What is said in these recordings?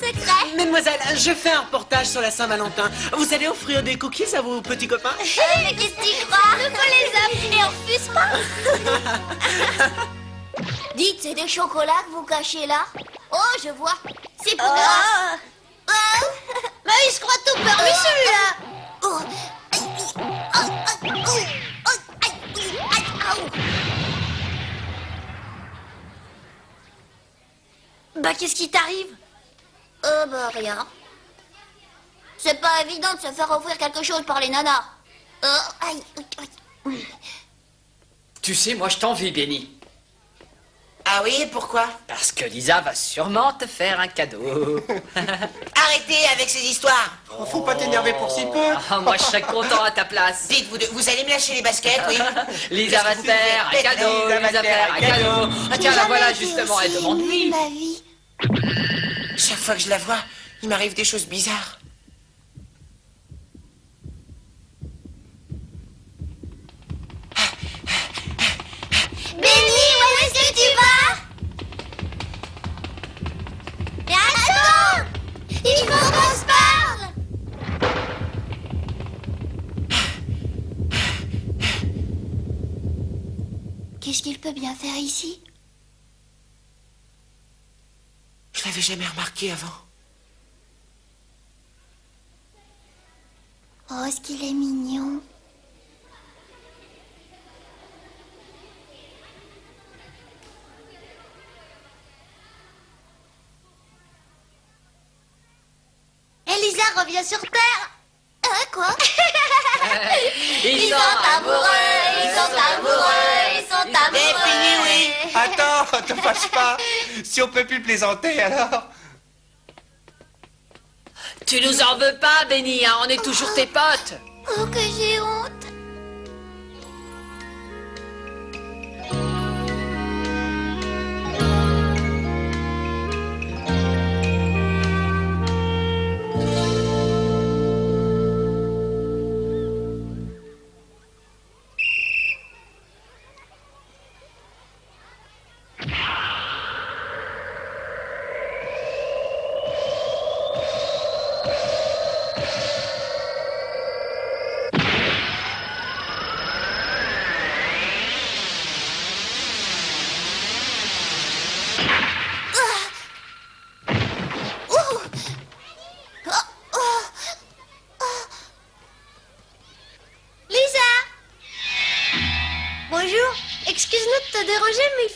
secret. Mademoiselle, je fais un reportage sur la Saint-Valentin. Vous allez offrir des cookies à vos petits copains? Mais qu'est-ce que tu crois? Nous faut les hommes et on refuse pas. Dites, c'est des chocolats que vous cachez là? Oh, je vois. C'est pour grâce. Bah, il se croit tout permis celui-là. Bah, qu'est-ce qui t'arrive? Bah, rien. C'est pas évident de se faire offrir quelque chose par les nanas. Tu sais, moi je t'envie, Benny. Ah oui, pourquoi? Parce que Lisa va sûrement te faire un cadeau. Arrêtez avec ces histoires. Oh, faut pas t'énerver pour si peu. Ah, moi je serais content à ta place. Dites, vous allez me lâcher les baskets, oui? Lisa va te faire un cadeau, Lisa va te faire un cadeau. Ah tiens, la voilà justement, elle demande oui. ma vie. Chaque fois que je la vois, il m'arrive des choses bizarres. Benny, où est-ce que tu vas? Mais attends! Il faut qu'on se parle! Qu'est-ce qu'il peut bien faire ici? Je l'avais jamais remarqué avant. Oh, est-ce qu'il est mignon? Elisa revient sur Terre. Quoi? Ils sont amoureux, ils sont amoureux, ils sont amoureux. oui. Attends, te fâche pas. Si on peut plus plaisanter, alors. Tu nous en veux pas, Benny, hein, on est toujours tes potes. Oh, que j'ai honte.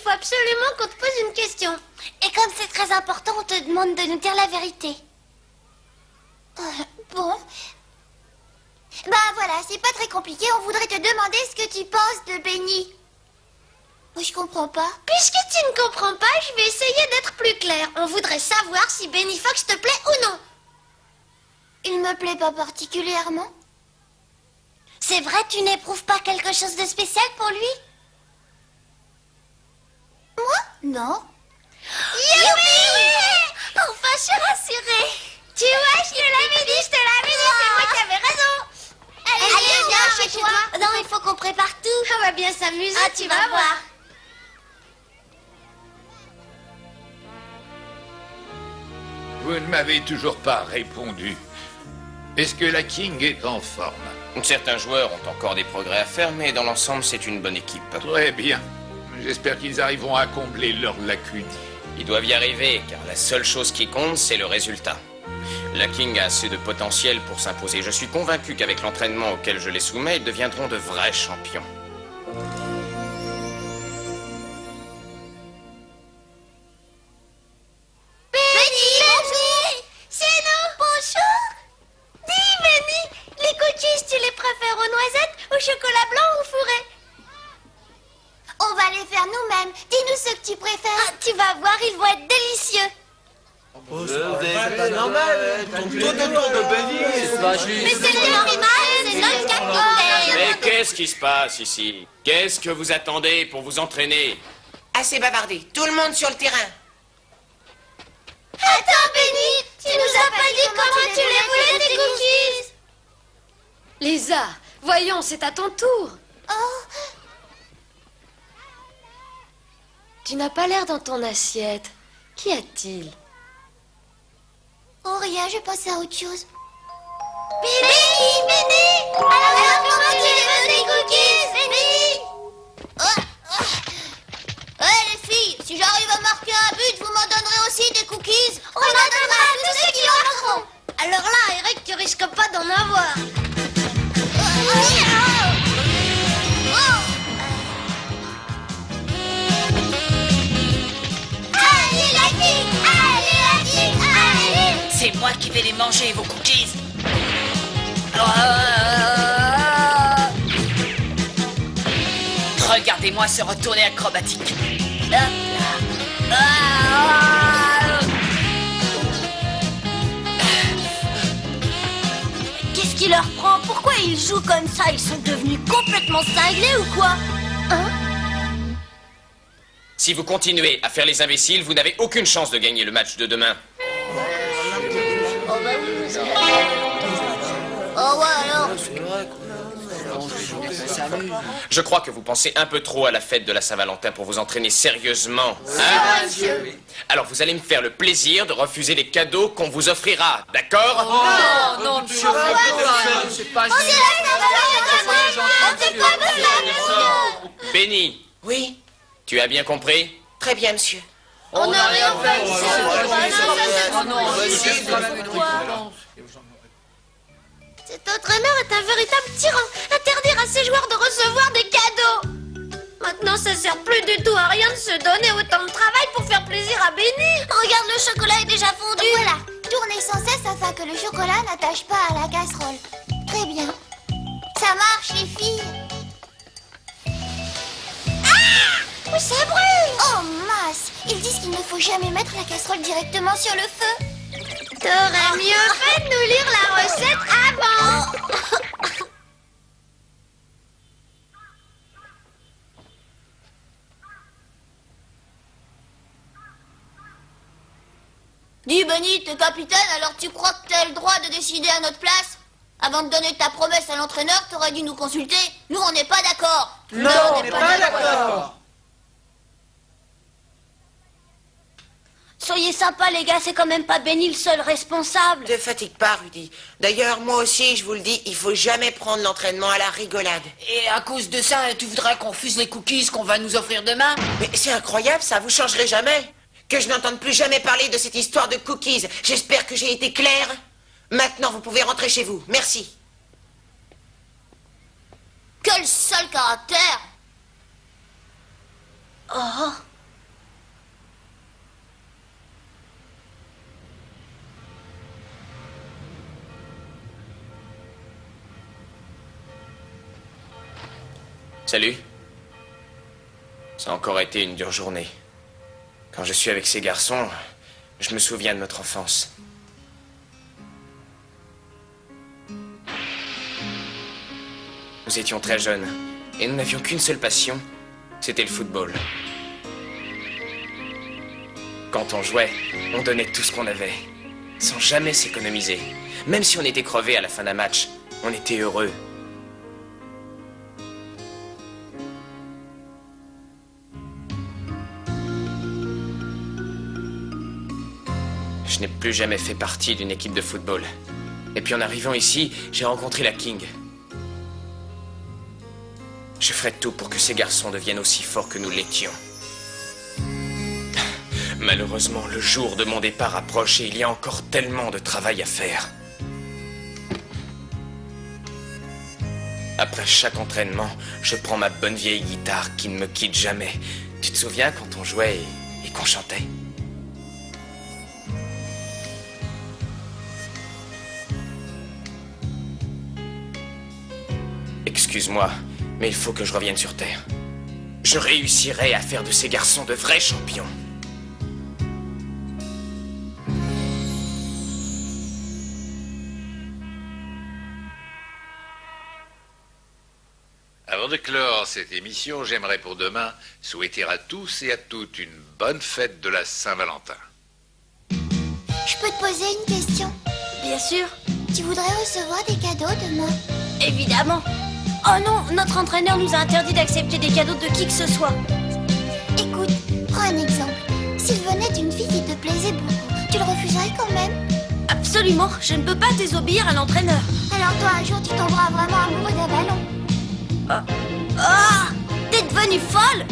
Absolument qu'on te pose une question. Et comme c'est très important, on te demande de nous dire la vérité. Bon. Bah voilà, c'est pas très compliqué. On voudrait te demander ce que tu penses de Benny. Oh, je comprends pas. Puisque tu ne comprends pas, je vais essayer d'être plus clair. On voudrait savoir si Benny Fox te plaît ou non. Il me plaît pas particulièrement. C'est vrai, tu n'éprouves pas quelque chose de spécial pour lui? Moi? Non. Youpi! Enfin, je suis rassurée. Tu vois, je te l'avais dit, c'est moi qui avais raison. Allez, viens chez toi. Non, il faut qu'on prépare tout. On va bien s'amuser, Ah, tu vas voir. Vous ne m'avez toujours pas répondu. Est-ce que la King est en forme? Certains joueurs ont encore des progrès à faire, mais dans l'ensemble, c'est une bonne équipe. Très bien. J'espère qu'ils arriveront à combler leurs lacunes. Ils doivent y arriver, car la seule chose qui compte, c'est le résultat. La King a assez de potentiel pour s'imposer. Je suis convaincu qu'avec l'entraînement auquel je les soumets, ils deviendront de vrais champions. Chocolat blanc ou fourré? On va les faire nous-mêmes. Dis-nous ce que tu préfères. Ah, tu vas voir, ils vont être délicieux. Oh, c'est pas normal. Tourne autour de Benny. C'est pas juste. Mais c'est le normal, c'est notre capitaine. Mais qu'est-ce qui se passe ici? Qu'est-ce que vous attendez pour vous entraîner? Assez bavardé. Tout le monde sur le terrain. Attends, Benny, tu nous as pas dit comment tu les voulais, tes cookies. Lisa, voyons, c'est à ton tour. Oh, Tu n'as pas l'air dans ton assiette. Qu'y a-t-il? rien, je pensais à autre chose. Béni! Alors comment tu veux des cookies, Béni? Les filles, si j'arrive à marquer un but, vous m'en donnerez aussi des cookies? On en donnera à tous ceux qui en auront. Alors là, Eric, tu risques pas d'en avoir. Allez la king! Allez la king! Allez! C'est moi qui vais les manger, vos cookies. Regardez-moi ce retourné acrobatique. Qu'est-ce qui leur prend? Pourquoi ils jouent comme ça? Ils sont devenus complètement cinglés ou quoi? Hein? Si vous continuez à faire les imbéciles, vous n'avez aucune chance de gagner le match de demain. Oh ouais alors. Je crois que vous pensez un peu trop à la fête de la Saint-Valentin pour vous entraîner sérieusement. Hein? Alors vous allez me faire le plaisir de refuser les cadeaux qu'on vous offrira, d'accord? Non, monsieur. C'est pas Benny, Oui, tu as bien compris? très bien, monsieur. On n'a rien fait. Cet entraîneur est un véritable tyran. Interdire à ses joueurs de recevoir des cadeaux. Maintenant, ça sert plus du tout à rien de se donner autant de travail pour faire plaisir à Benny. Regarde, le chocolat est déjà fondu. Voilà, tournez sans cesse afin que le chocolat n'attache pas à la casserole. Très bien. Ça marche, les filles. Ah! Ça brûle! Oh mince! Ils disent qu'il ne faut jamais mettre la casserole directement sur le feu. T'aurais mieux fait de nous lire la recette avant. Dis, Benny, t'es capitaine, alors tu crois que t'as le droit de décider à notre place? Avant de donner ta promesse à l'entraîneur, t'aurais dû nous consulter. Nous, on n'est pas d'accord. Non, on n'est pas d'accord. Soyez sympas, les gars, c'est quand même pas Benny le seul responsable. Ne fatigue pas, Rudy. D'ailleurs, moi aussi, je vous le dis, il faut jamais prendre l'entraînement à la rigolade. Et à cause de ça, tu voudrais qu'on refuse les cookies qu'on va nous offrir demain? Mais c'est incroyable, ça, vous changerez jamais. Que je n'entende plus jamais parler de cette histoire de cookies. J'espère que j'ai été clair. Maintenant, vous pouvez rentrer chez vous. Merci. Quel sale caractère! Oh! Salut. Ça a encore été une dure journée. Quand je suis avec ces garçons, je me souviens de notre enfance. Nous étions très jeunes et nous n'avions qu'une seule passion, c'était le football. Quand on jouait, on donnait tout ce qu'on avait, sans jamais s'économiser. Même si on était crevés à la fin d'un match, on était heureux. Je n'ai plus jamais fait partie d'une équipe de football. Et puis en arrivant ici, j'ai rencontré la King. Je ferai tout pour que ces garçons deviennent aussi forts que nous l'étions. Malheureusement, le jour de mon départ approche et il y a encore tellement de travail à faire. Après chaque entraînement, je prends ma bonne vieille guitare qui ne me quitte jamais. Tu te souviens quand on jouait et qu'on chantait ? Excuse-moi, mais il faut que je revienne sur Terre. Je réussirai à faire de ces garçons de vrais champions. Avant de clore cette émission, j'aimerais pour demain souhaiter à tous et à toutes une bonne fête de la Saint-Valentin. Je peux te poser une question? Bien sûr. Tu voudrais recevoir des cadeaux demain? Évidemment. Oh non, notre entraîneur nous a interdit d'accepter des cadeaux de qui que ce soit. Écoute, prends un exemple. S'il venait d'une fille qui te plaisait beaucoup, tu le refuserais quand même? Absolument, je ne peux pas désobéir à l'entraîneur. Alors toi, un jour, tu tomberas vraiment amoureux d'un ballon. Ah, t'es devenue folle?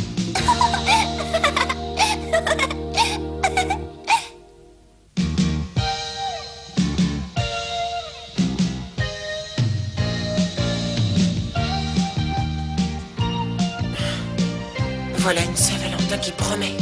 Voilà une Saint-Valentin qui promet.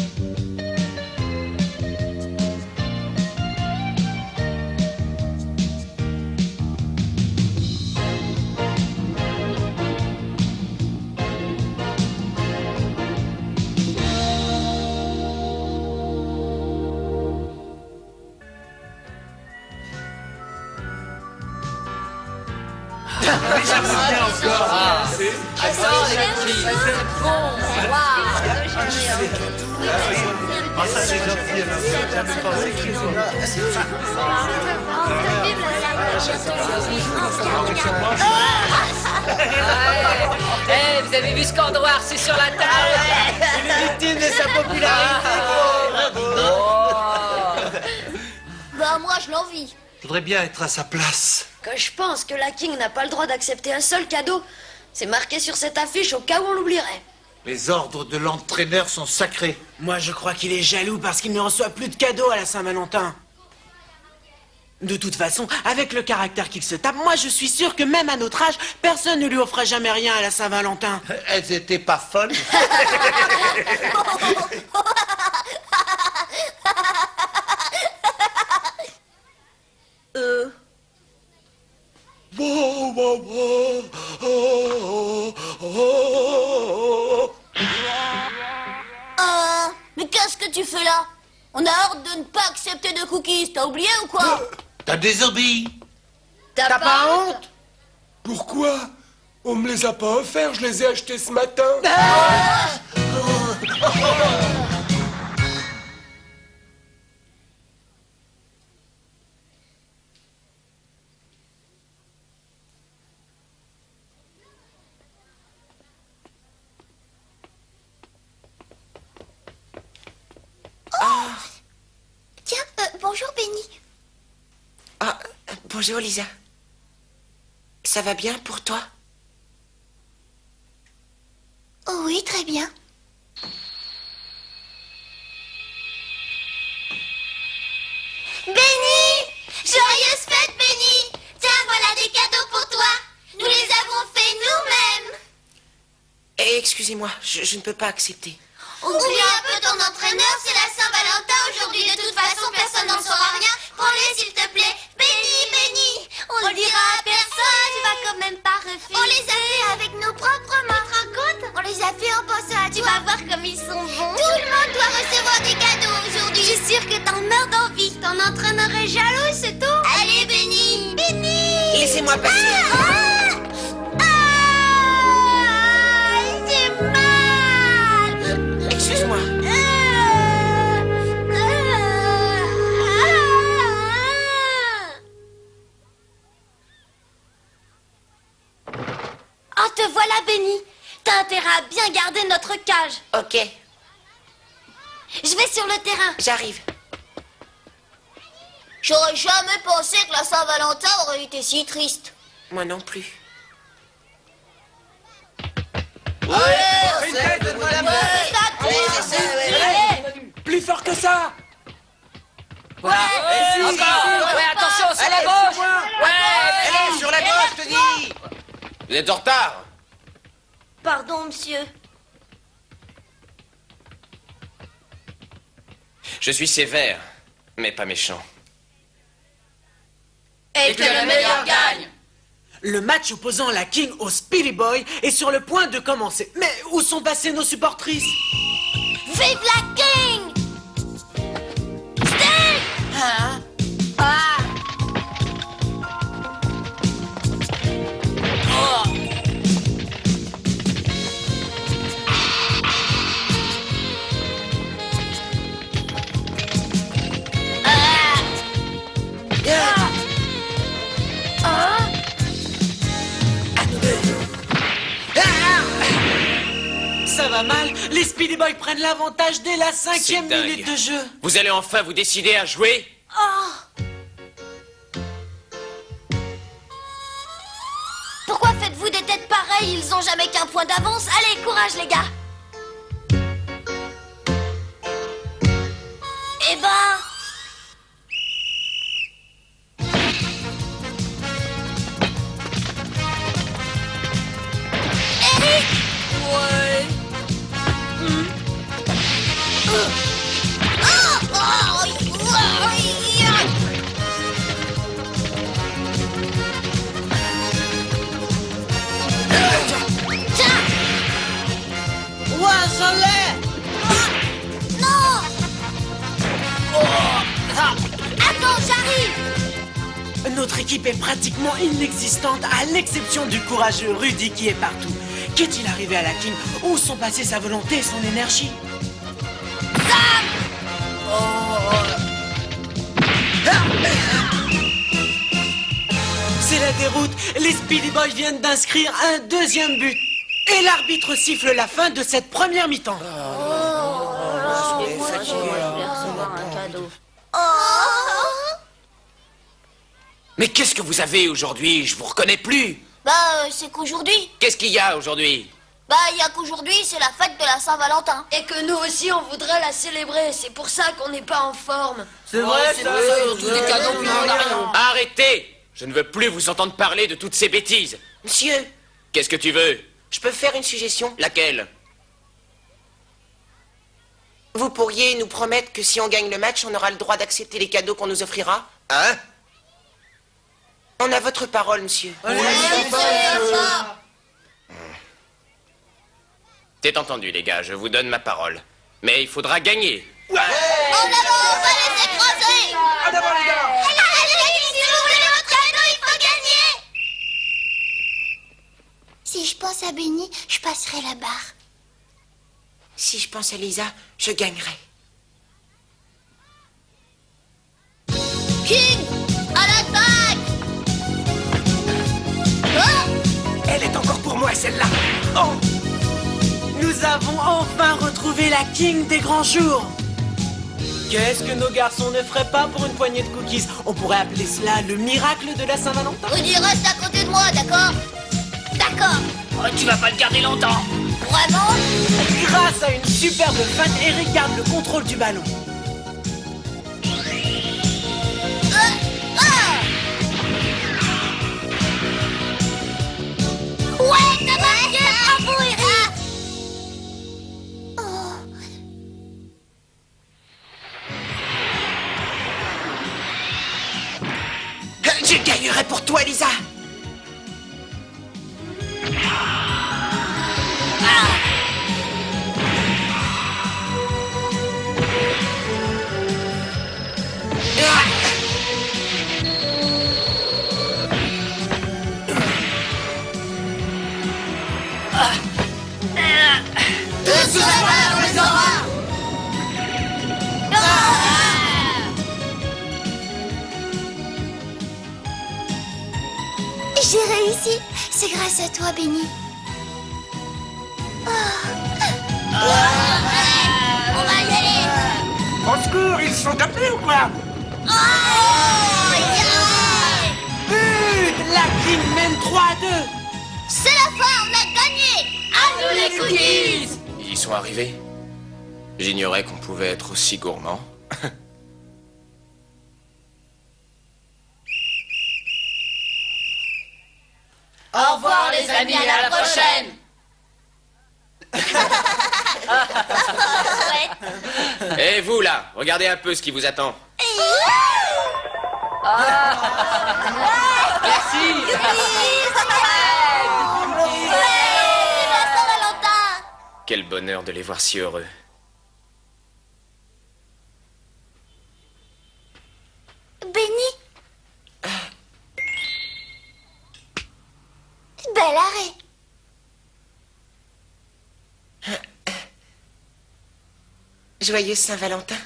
Eh, vous avez vu ce corps noir, c'est sur la table. Il est victime de sa popularité. Bah, moi, je l'envie. Je voudrais bien être à sa place. Que je pense que la King n'a pas le droit d'accepter un seul cadeau. C'est marqué sur cette affiche au cas où on l'oublierait. Les ordres de l'entraîneur sont sacrés. Moi, je crois qu'il est jaloux parce qu'il ne reçoit plus de cadeaux à la Saint-Valentin. De toute façon, avec le caractère qu'il se tape, moi je suis sûr que même à notre âge, personne ne lui offra jamais rien à la Saint-Valentin. Elles étaient pas folles. Mais qu'est-ce que tu fais là? On a ordre de ne pas accepter de cookies, t'as oublié ou quoi? T'as désobéi. T'as pas honte? Pourquoi? On me les a pas offerts, je les ai achetés ce matin. Tiens, bonjour Benny. Ah, bonjour Lisa. Ça va bien pour toi? Oh oui, très bien. Benny! Joyeuse fête, Benny! Tiens, voilà des cadeaux pour toi. Nous les avons faits nous-mêmes. Eh, excusez-moi, je ne peux pas accepter. Oublie un peu ton entraîneur, c'est la Saint-Valentin aujourd'hui. De toute façon, personne n'en saura rien. Prends-les, s'il te plaît. Benny, Benny! On le dira à personne. Tu vas quand même pas refuser. On les a fait avec nos propres mains. Tu te rends compte? On les a fait en pensant à toi. Tu vas voir comme ils sont bons. Tout le monde doit recevoir des cadeaux aujourd'hui. Je suis sûre que t'en meurs d'envie. Ton entraîneur est jaloux, c'est tout. Allez, Benny! Benny! Laissez-moi passer. J'ai mal! Excuse-moi. Ah, te voilà, Benny. T'as intérêt à bien garder notre cage. Ok, Je vais sur le terrain. j'arrive. J'aurais jamais pensé que la Saint-Valentin aurait été si triste. Moi non plus. Plus fort que ça! Encore. Ouais, attention, sur la gauche. Allez, sur la gauche, je te dis! Vous êtes en retard. Pardon, monsieur. Je suis sévère, mais pas méchant. Et que le meilleur gagne. Le match opposant la King au Speedy Boy est sur le point de commencer. Mais où sont passées nos supportrices? Vive la King! Steve! Hein? Ah! Ça va mal, les Speedy Boys prennent l'avantage dès la 5e C'est dingue. minute de jeu. Vous allez enfin vous décider à jouer? Oh! Hey, ils ont jamais qu'un point d'avance. Allez, courage les gars. Eh ben... Eric! Ouais. Ouah, j'en l'ai! Non! Attends, j'arrive! Notre équipe est pratiquement inexistante, à l'exception du courageux Rudy qui est partout. Qu'est-il arrivé à la King? Où sont passées sa volonté et son énergie? Sam! C'est la déroute. Les Speedy Boys viennent d'inscrire un deuxième but. Et l'arbitre siffle la fin de cette première mi-temps. Mais qu'est-ce que vous avez aujourd'hui? Je vous reconnais plus. C'est qu'aujourd'hui. Qu'est-ce qu'il y a aujourd'hui? Il y a qu'aujourd'hui, c'est la fête de la Saint-Valentin. Et que nous aussi, on voudrait la célébrer. C'est pour ça qu'on n'est pas en forme. C'est vrai, C'est surtout des cadeaux, puis on n'a rien. Arrêtez! Je ne veux plus vous entendre parler de toutes ces bêtises. Monsieur, Qu'est-ce que tu veux? je peux faire une suggestion? Laquelle? Vous pourriez nous promettre que si on gagne le match, on aura le droit d'accepter les cadeaux qu'on nous offrira? Hein? On a votre parole, monsieur. C'est entendu, les gars, je vous donne ma parole. Mais il faudra gagner. En avant, on va les écraser. En avant, les gars! Si vous voulez votre cadeau, il faut gagner. Si je pense à Benny, je passerai la barre. Si je pense à Lisa, je gagnerai. King, à l'attaque. Elle est encore pour moi, celle-là. Oh! Nous avons enfin retrouvé la King des grands jours. Qu'est-ce que nos garçons ne feraient pas pour une poignée de cookies? On pourrait appeler cela le miracle de la Saint-Valentin. Rudy, reste à côté de moi, d'accord? D'accord. Oh, tu vas pas le garder longtemps. Vraiment? Grâce à une superbe feinte, Eric garde le contrôle du ballon. Ouais, t'as marqué. Bravo, Eric. Je gagnerai pour toi, Lisa. J'ai réussi. C'est grâce à toi, Benny. On va y aller. Au secours, ils sont appelés ou quoi? But! La King mène 3-2. C'est la fin, on a gagné. À nous les cookies. Ils y sont arrivés? J'ignorais qu'on pouvait être aussi gourmand. Au revoir, les amis, à la prochaine. Et vous, là, regardez un peu ce qui vous attend. Merci. La Saint-Valentin. Quel bonheur de les voir si heureux. Benny. Bel arrêt. Joyeux Saint-Valentin.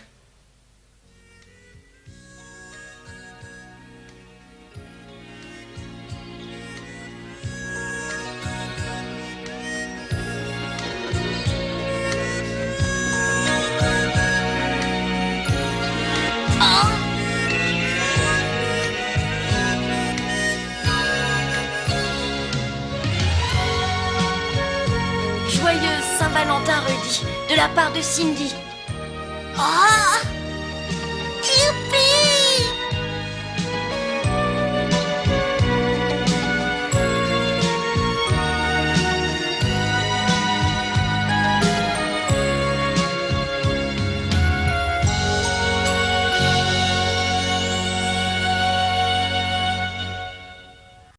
Woody, de la part de Cindy. Oh